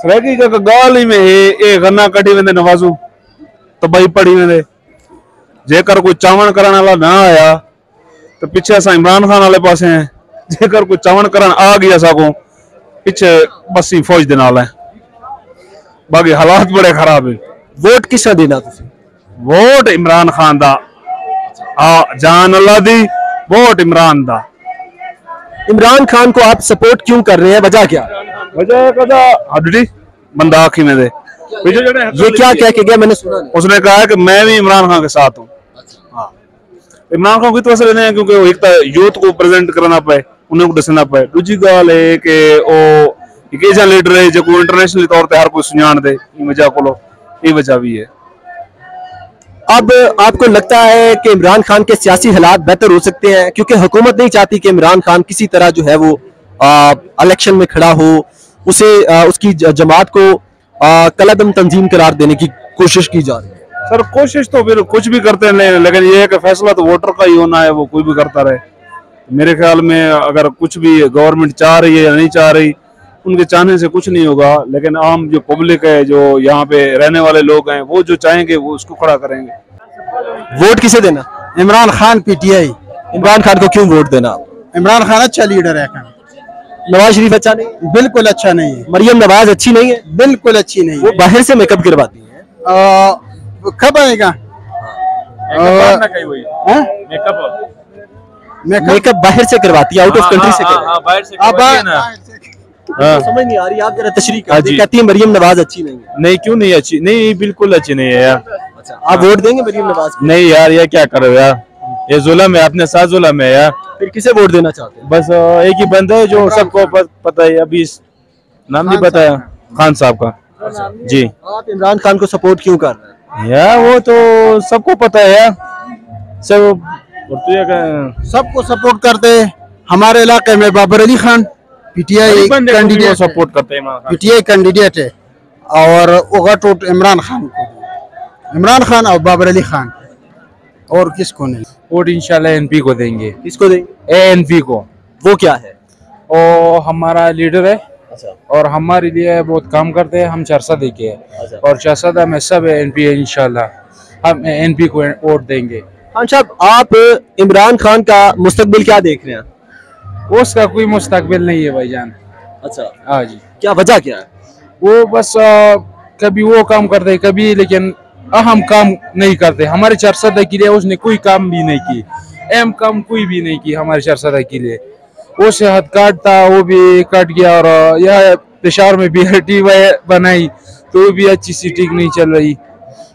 सरेकी का गाल ही में है गन्ना कटी वेंदे नवाजू तबाही पड़ी वेंदे जेकर कोई चावण करण वाला ना आया तो पीछे असा इमरान खान वाले पासे हैं जेकर कोई चावण करण आ गया साको पीछे बसी फौज दे नाल है बाकी हालात बड़े खराब है। वोट किसा देना तुसी? वोट इमरान खान दा जान अल्लाह दी वोट इमरान दा। इमरान खान को आप सपोर्ट क्यों कर रहे हैं, वजह क्या? वजह कदा हड्डी बंदा आखी में दे ये क्या कह के गया मैंने सुना नहीं। उसने कहा है कि मैं भी इमरान खान के साथ हूँ। हाँ इमरान खान की तरह लेने क्योंकि एक तो यूथ को प्रेजेंट करना पाए उन्हें को दसना पाए दूजी गाल है कि ओ एक ऐसा लीडर है जो इंटरनेशनल तौर पर हर कोई सुझाण दे वजह को ये वजह भी है। अब आपको लगता है कि इमरान खान के सियासी हालात बेहतर हो सकते हैं क्योंकि हुकूमत नहीं चाहती कि इमरान खान किसी तरह जो है वो इलेक्शन में खड़ा हो, उसे उसकी जमात को कलदम तंजीम करार देने की कोशिश की जा रही है? सर कोशिश तो फिर कुछ भी करते हैं लेकिन ये है कि फैसला तो वोटर का ही होना है, वो कोई भी करता रहे। मेरे ख्याल में अगर कुछ भी गवर्नमेंट चाह रही है या नहीं चाह रही उनके चाहने से कुछ नहीं होगा, लेकिन आम जो पब्लिक है जो यहाँ पे रहने वाले लोग हैं वो जो चाहेंगे वो उसको खड़ा करेंगे। वोट किसे देना? इमरान खान पीटीआई। इमरान खान को क्यों वोट देना? इमरान खान अच्छा लीडर है। नवाज शरीफ अच्छा नहीं? बिल्कुल अच्छा नहीं है। मरियम नवाज अच्छी नहीं है? बिल्कुल अच्छी नहीं है। वो बाहर से मेकअप करवाती है। कब आएगा मेकअप बाहर से करवाती है, आउट ऑफ कंट्री से समझ नहीं आ रही, आप जरा तशरीह कर दीजिए। कहती है मरियम नवाज अच्छी नहीं है। नहीं क्यों नहीं अच्छी? नहीं बिल्कुल अच्छी नहीं है यार। अच्छा आप वोट देंगे मरियम नवाज को? नहीं यार ये क्या करो यार, ये जुल्म है, अपने साथ जुल्म है यार। फिर किसे वोट देना चाहते हैं? बस एक ही बंदा है जो सबको पता है, अभी नाम नहीं पता है, खान साहब का जी। आप इमरान खान को सपोर्ट क्यों कर रहे हैं? यार वो तो सबको पता है यार, सब सबको सपोर्ट करते हैं। हमारे इलाके में Babar Ali Khan PTI candidate support करते हैं, पीटीआई कैंडिडेट है और ओगट इमरान खान को, इमरान खान और बाबर अली खान, और किसको नहीं। वोट इंशाल्लाह एनपी को देंगे। किसको देंगे? एएनपी को। वो क्या है? वो हमारा लीडर है। अच्छा। और हमारे लिए बहुत काम करते हैं, हम चरसा देके है। अच्छा। और चरसा में सब एनपी है, इंशाल्लाह हम एनपी को वोट देंगे। खान साहब आप इमरान खान का मुस्तकबिल क्या देख रहे हैं? उसका कोई मुस्तकबिल नहीं है भाईजान। अच्छा हाँ जी। क्या वजह क्या है? वो बस कभी वो काम करते कभी, लेकिन अहम काम नहीं करते। हमारे चरसदा के लिए उसने कोई काम भी नहीं की, अहम काम कोई भी नहीं की हमारे चरसदा के लिए। वो सेहत कार्ड था वो भी कट गया, और यह पेशावर में BRT बनाई तो वो भी अच्छी सी ठीक नहीं चल रही।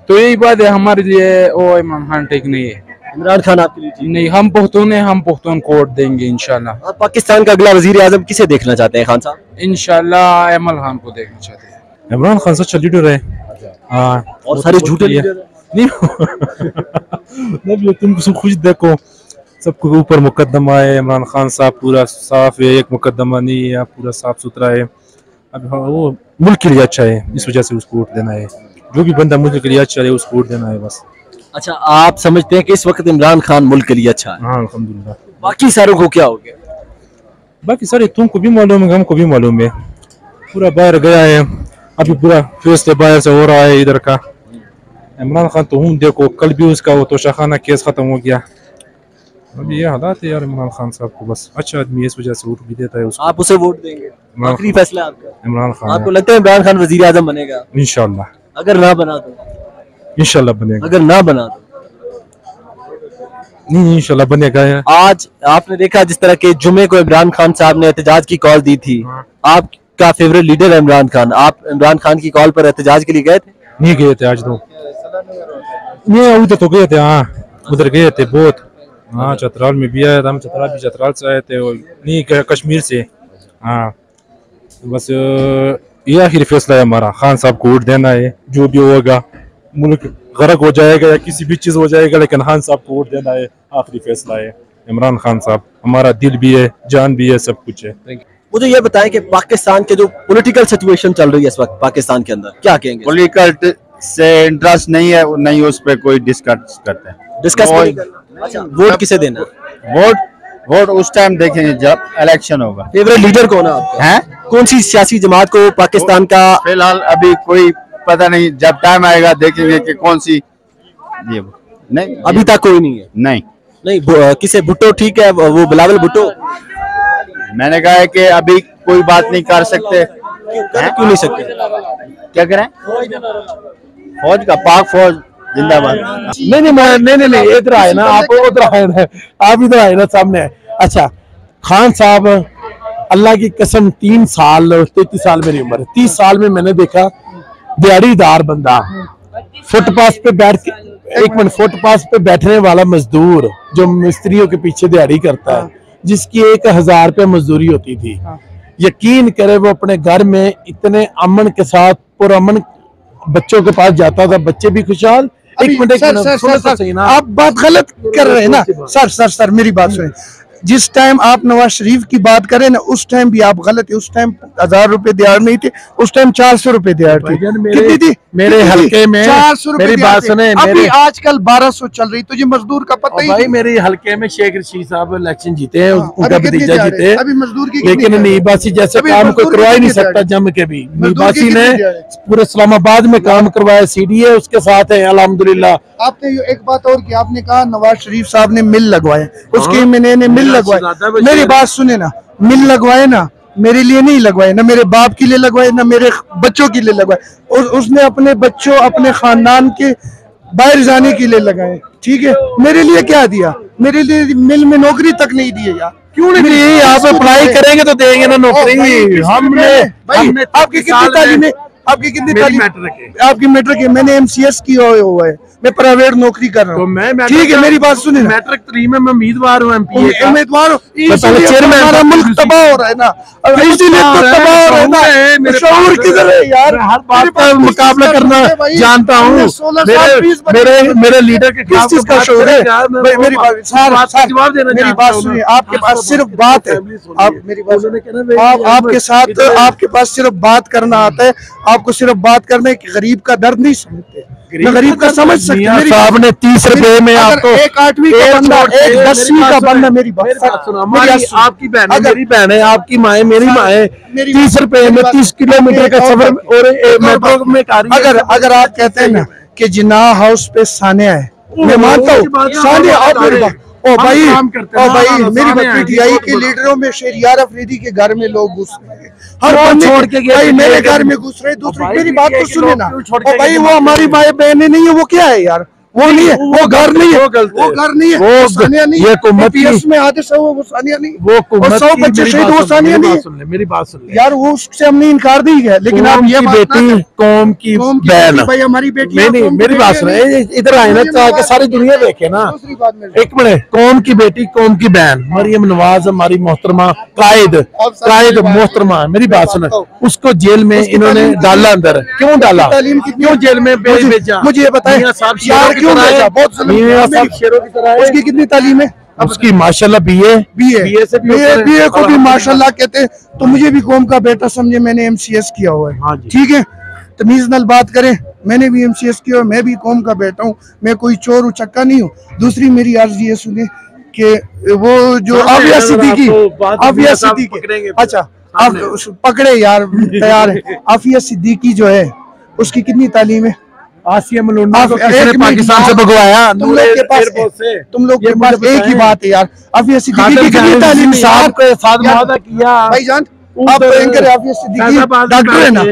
तो यही बात है हमारे लिए, वो इमरान खान ठीक नहीं है। इमरान खान आपके लिए ठीक नहीं, हम पुख्तून है, हम पुख्तून को वोट देंगे इंशाल्लाह। आप पाकिस्तान का अगला वजीर आजम किसे देखना चाहते हैं खान साहब? इंशाल्लाह इमरान खान को देखना चाहते हैं। इमरान खान सच्चा लीडर है। हाँ और सारे झूठे लीडर नहीं नहीं तुम खुद देखो, सबको ऊपर मुकदमा है, इमरान खान साहब पूरा साफ है, एक मुकदमा नहीं है, पूरा साफ सुथरा है। अब वो मुल्क के लिए अच्छा है, इस वजह से उसको वोट देना है। जो भी बंदा मुल्क के लिए अच्छा है उसको वोट देना है बस। अच्छा आप समझते हैं कि इस वक्त इमरान खान मुल्क के लिए अच्छा है? हाँ अल्हम्दुलिल्लाह। बाकी सारों को क्या हो गया? बाकी सारे तुमको भी मालूम है, हमको भी मालूम है, पूरा बाहर गया है, अभी पूरा फैसले बाहर से हो रहा है इधर का। इमरान खान तो हूँ देखो, कल भी उसका वो तोशाखाना केस खत्म हो गया। अभी ये हालात है यार, इमरान खान साहब को बस अच्छा आदमी है, इस वजह से वोट भी देता है उसको। आप उसे वोट देंगे? आखिरी फैसला आपका। इमरान खान आपको लगता है इमरान खान वजीर आजम बनेगा? इंशाल्लाह। अगर ना बना तो? इंशाल्लाह बनेगा। अगर ना बना तो? नहीं इंशाल्लाह बनेगा। आज आपने देखा जिस तरह के जुमे को इमरान खान साहब ने एहतजाज की कॉल दी थी, आपका फेवरेट लीडर है इमरान खान, आप इमरान खान की कॉल पर एहतजाज के लिए गए थे? नहीं गए थे आज तो, नहीं उधर तो गए थे, हाँ उधर गए थे बहुत। हाँ चतराल में भी आया था, हम चतराल से आए थे, नहीं कश्मीर से। हाँ बस ये आखिरी फैसला है हमारा, खान साहब को वोट देना है। जो भी होगा, मुल्क गरक हो जाएगा या किसी भी चीज हो जाएगा, लेकिन खान साहब को वोट देना है, आखिरी फैसला है। इमरान खान साहब हमारा दिल भी है, जान भी है, सब कुछ है। मुझे ये बताएं कि पाकिस्तान के जो पॉलिटिकल सिचुएशन चल रही है इस वक्त पाकिस्तान के अंदर, क्या कहेंगे? पॉलिटिकल से इंटरेस्ट नहीं है, नहीं उस पर कोई डिस्कस करते हैं। डिस्कस नहीं करना। अच्छा वोट किसे देना? वोट उस टाइम देखेंगे जब इलेक्शन होगा। फेवरेट लीडर कौन है आपका? हैं कौन सी सियासी जमात को पाकिस्तान का? फिलहाल अभी कोई पता नहीं, जब टाइम आएगा देखेंगे कि कौन सी। ये नहीं, अभी तक कोई नहीं है। नहीं, किसे भुट्टो ठीक है, वो बिलावल भुट्टो। मैंने कहा है कि अभी कोई बात नहीं कर सकते। क्यों नहीं सकते? क्या करें? फौज का, पाक फौज जिंदाबाद। नहीं इधर आए ना आप, उधर आए ना आप, इधर आए ना सामने। अच्छा खान साहब, अल्लाह की कसम 33 साल मेरी उम्र है, 30 साल में मैंने देखा दिहाड़ीदार बंदा फुटपाथ पे बैठ के, एक मिनट, फुटपाथ पे बैठने वाला मजदूर जो मिस्त्रियों के पीछे दिहाड़ी करता है, जिसकी 1000 रुपये मजदूरी होती थी, यकीन करे वो अपने घर में इतने अमन के साथ पुरअमन बच्चों के पास जाता था, बच्चे भी खुशहाल। एक मिनट सर, आप बात गलत कर रहे हैं ना सर, मेरी बात सुने। जिस टाइम आप नवाज शरीफ की बात करें ना, उस टाइम भी आप गलत है। उस टाइम 1000 रुपए दिहाड़ नहीं थे, उस टाइम 400 रुपए दिहाड़ थी। कितनी थी मेरे हल्के में? 400 रुपए। मेरी बात सुने, अभी आजकल 1200 चल रही, तुझे मजदूर का पता ही भाई। मेरे हल्के में शेख रशीद साहब इलेक्शन जीते हैं, उनका भतीजा जीते, अभी मजदूर की, लेकिन नीबासी जैसे काम कोई करवा ही नहीं सकता जम के भी। नीबासी ने पूरे इस्लामाबाद में काम करवाया, CDA उसके साथ है अल्हम्दुलिल्लाह। आपने एक बात और की, आपने कहा नवाज शरीफ साहब ने मिल लगवाए, उसके मैंने मिल लगवाए। मेरी बात सुने ना, मिल लगवाए ना, मेरे लिए नहीं लगवाए, ना मेरे बाप के लिए लगवाए, ना मेरे बच्चों के लिए लगवाए। उसने अपने बच्चों, अपने खानदान के बाहर जाने के लिए लगाए, ठीक है। मेरे लिए क्या दिया? मेरे लिए मिल में नौकरी तक नहीं दी यार। क्यों नहीं दी? यहाँ पे अप्लाई करेंगे तो देंगे ना नौकरी। हमने आपकी कितनी तालीम है? आपकी कितनी तालीम? आपकी मैट्रिक है, मैंने MCS किया हुआ है, मैं प्राइवेट नौकरी कर रहा हूँ, ठीक है। मेरी बात सुने, मैट्रिक 3 में मैं उम्मीदवार हूँ, MPA का उम्मीदवार हूँ। चेयरमैन, हमारा मुल्क तबाह हो रहा है ना, इसीलिए तो तबाह हो रहा है ना। शऊर किधर है यार? हर बात का मुकाबला करना जानता हूँ। मेरे लीडर के किस चीज का शऊर है? मेरी बात जवाब देना, मेरी बात सुनिए, आपके पास सिर्फ बात है। आप मेरी बात, आपके साथ आपके पास सिर्फ बात करना आता है, आपको सिर्फ बात करना है कि गरीब का दर्द नहीं समझते, गरीब का समझ सकते। साहब ने 30 रुपए में आपको एक 8वीं का बंदा, एक 10वीं का बंदा, मेरी बात सुनो, आपकी बहन है, मेरी बहन है, आपकी माँ है, मेरी माँ है, 30 रुपए में 30 किलोमीटर का सफर और मेट्रो में। अगर आप कहते हैं ना कि जिन्ना हाउस पे सानिया है, मैं मानता हूँ सानिया, आप मेरी बात, ओ भाई मेरी PTI के लीडरों में शहरियार अफरीदी के घर में लोग घुस रहे हैं, हर बंदे छोड़ के भाई मेरे घर में घुस रहे। दूसरी मेरी बात तो सुने ना, ओ भाई वो हमारी माए बहनें नहीं है, वो क्या है यार? वो नहीं है, वो घर नहीं है, वो घर नहीं है, वो सानिया नहीं है। PS में आते सब वो सानिया नहीं, वो 100 बच्चे शहीद, वो सानिया नहीं है। मेरी बात सुन यार, वो उससे हमने इनकार नहीं किया, लेकिन आप ये बेटी कौम की बहन, भाई हमारी बेटी नहीं, मेरी बात सुने, इधर आए ना ताकि सारी दुनिया देखे ना। एक मिनट, कौम की बेटी, कौम की बहन मरियम नवाज हमारी मोहतरमा कायद मोहतरमा, मेरी बात सुने, उसको जेल में इन्होंने डाला, अंदर क्यों डाला? क्यों जेल में भेजा? मुझे ये बताएं यार, क्यों भेजा? उसकी कितनी तालीम है? उसकी माशाल्लाह BA को भी माशाल्लाह कहते हैं, तो मुझे भी कौम का बेटा समझे, मैंने MCS किया हुआ है, ठीक है। तमीज नाल बात करें, मैंने भी MCS किया, मैं भी कौम का बेटा हूँ, मैं कोई चोर उचक्का नहीं हूँ। दूसरी मेरी अर्ज ये सुने कि वो जो आफिया सिद्दीकी, अच्छा आप पकड़े यार, तैयार है। आफिया सिद्दीकी जो है, उसकी कितनी तालीम है? आसिया मलूंडा को किसने पाकिस्तान से भगवाया? तुम लोग के पास एक ही बात है यार, आफिया सिद्दीकी की कितनी तालीम है? साहब के साथ वादा किया भाईजान, आप एंकर आफिया सिद्दीकी डॉक्टर है ना,